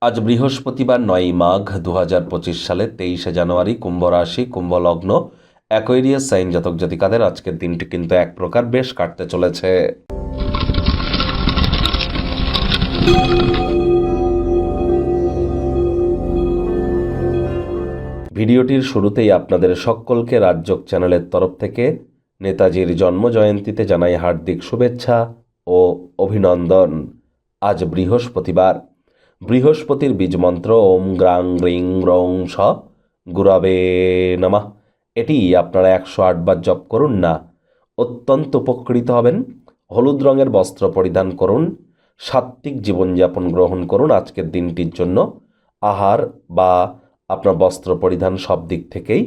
আজ বৃহস্পতিবার ৯ই মাঘ ২০২৫ সালে ২৩শে জানুয়ারি, কুম্ভ রাশি, কুম্ভ লগ্ন, অ্যাকোয়ারিয়াস সাইন জাতক জাতিকাদের আজকের দিনটি কিন্তু এক প্রকার বেশ কাটতে চলেছে। ভিডিওটির শুরুতেই আপনাদের সকলকে রাজযোগ চ্যানেলের তরফ থেকে নেতাজির জন্মজয়ন্তীতে জানাই হার্দিক শুভেচ্ছা ও অভিনন্দন। আজ বৃহস্পতিবার। বৃহস্পতির বীজমন্ত্র ওম গ্রাং গ্রিং রং স গুরবে নমঃ। এটি আপনারা ১০৮ বার জপ করুন না, অত্যন্ত উপকৃত হবেন। হলুদ রঙের বস্ত্র পরিধান করুন, সাত্ত্বিক জীবনযাপন গ্রহণ করুন আজকের দিনটির জন্য। আহার বা আপনার বস্ত্র পরিধান সব দিক থেকেই,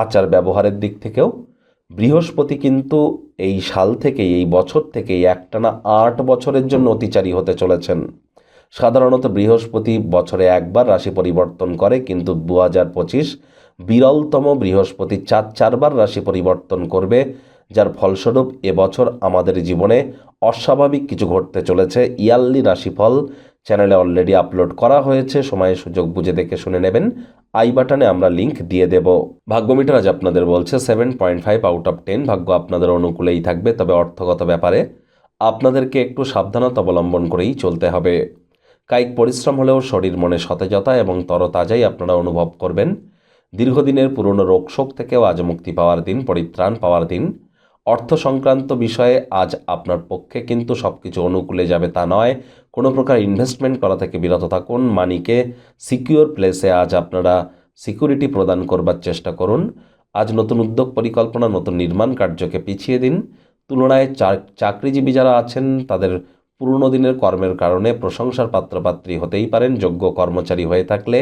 আচার ব্যবহারের দিক থেকেও বৃহস্পতি কিন্তু এই সাল থেকেই, এই বছর থেকেই একটানা ৮ বছরের জন্য অতিচারী হতে চলেছেন। সাধারণত বৃহস্পতি বছরে একবার রাশি পরিবর্তন করে, কিন্তু ২০২৫ বিরলতম বৃহস্পতি চারবার রাশি পরিবর্তন করবে, যার ফলস্বরূপ এবছর আমাদের জীবনে অস্বাভাবিক কিছু ঘটতে চলেছে। ইয়ারলি রাশিফল চ্যানেলে অলরেডি আপলোড করা হয়েছে, সময় সুযোগ বুঝে দেখে শুনে নেবেন। আই বাটনে আমরা লিংক দিয়ে দেব। ভাগ্যমিটার আজ আপনাদের বলছে 7.5 আউট অফ 10। ভাগ্য আপনাদের অনুকূলেই থাকবে, তবে অর্থগত ব্যাপারে আপনাদেরকে একটু সাবধানতা অবলম্বন করেই চলতে হবে। কায়িক পরিশ্রম হলেও শরীর মনে সতেজতা এবং তরতাজাই আপনারা অনুভব করবেন। দীর্ঘদিনের পুরনো রোগশোক থেকেও আজ মুক্তি পাওয়ার দিন, পরিত্রাণ পাওয়ার দিন। অর্থ সংক্রান্ত বিষয়ে আজ আপনার পক্ষে কিন্তু সব কিছু অনুকূলে যাবে তা নয়। কোনো প্রকার ইনভেস্টমেন্ট করা থেকে বিরত থাকুন। মানিকে সিকিউর প্লেসে আজ আপনারা সিকিউরিটি প্রদান করবার চেষ্টা করুন। আজ নতুন উদ্যোগ পরিকল্পনা, নতুন নির্মাণ কার্যকে পিছিয়ে দিন। তুলনায় চাকরিজীবী যারা আছেন তাদের পুরনো দিনের কর্মের কারণে প্রশংসার পাত্রপাত্রী হতেই পারেন। যোগ্য কর্মচারী হয়ে থাকলে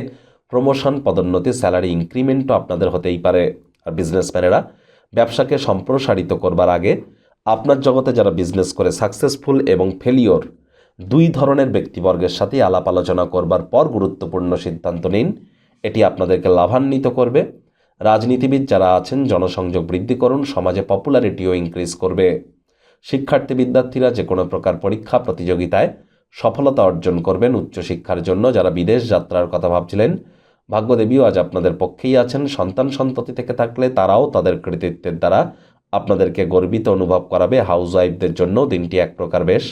প্রমোশন, পদোন্নতি, স্যালারি ইনক্রিমেন্টও আপনাদের হতেই পারে। আর বিজনেসম্যানেরা ব্যবসাকে সম্প্রসারিত করবার আগে আপনার জগতে যারা বিজনেস করে সাকসেসফুল এবং ফেলিওর দুই ধরনের ব্যক্তিবর্গের সাথে আলাপ আলোচনা করবার পর গুরুত্বপূর্ণ সিদ্ধান্ত নিন, এটি আপনাদেরকে লাভান্বিত করবে। রাজনীতিবিদ যারা আছেন জনসংযোগ বৃদ্ধি করুন, সমাজে পপুলারিটিও ইনক্রিজ করবে। শিক্ষার্থী বিদ্যার্থীরা যে কোনো প্রকার পরীক্ষা প্রতিযোগিতায় সফলতা অর্জন করবেন। উচ্চশিক্ষার জন্য যারা বিদেশ যাত্রার কথা ভাবছিলেন, ভাগ্যদেবীও আজ আপনাদের পক্ষেই আছেন। সন্তান সন্ততি থেকে থাকলে তারাও তাদের কৃতিত্বের দ্বারা আপনাদেরকে গর্বিত অনুভব করাবে। হাউসওয়াইফদের জন্য দিনটি এক প্রকার বেশ।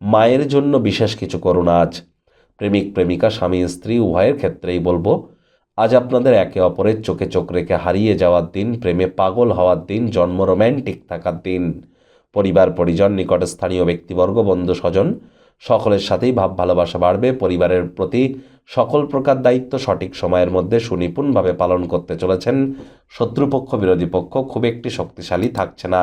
মায়ের জন্য বিশেষ কিছু করুন আজ। প্রেমিক প্রেমিকা, স্বামী স্ত্রী উভয়ের ক্ষেত্রেই বলবো, আজ আপনাদের একে অপরের চোখে চোখ রেখে হারিয়ে যাওয়ার দিন, প্রেমে পাগল হওয়ার দিন, জন্ম রোম্যান্টিক থাকার দিন। পরিবার পরিজন, নিকট স্থানীয় ব্যক্তিবর্গ, বন্ধু স্বজন সকলের সাথেই ভাব ভালোবাসা বাড়বে। পরিবারের প্রতি সকল প্রকার দায়িত্ব সঠিক সময়ের মধ্যে সুনিপুণভাবে পালন করতে চলেছেন। শত্রুপক্ষ, বিরোধী পক্ষ খুব একটি শক্তিশালী থাকছে না।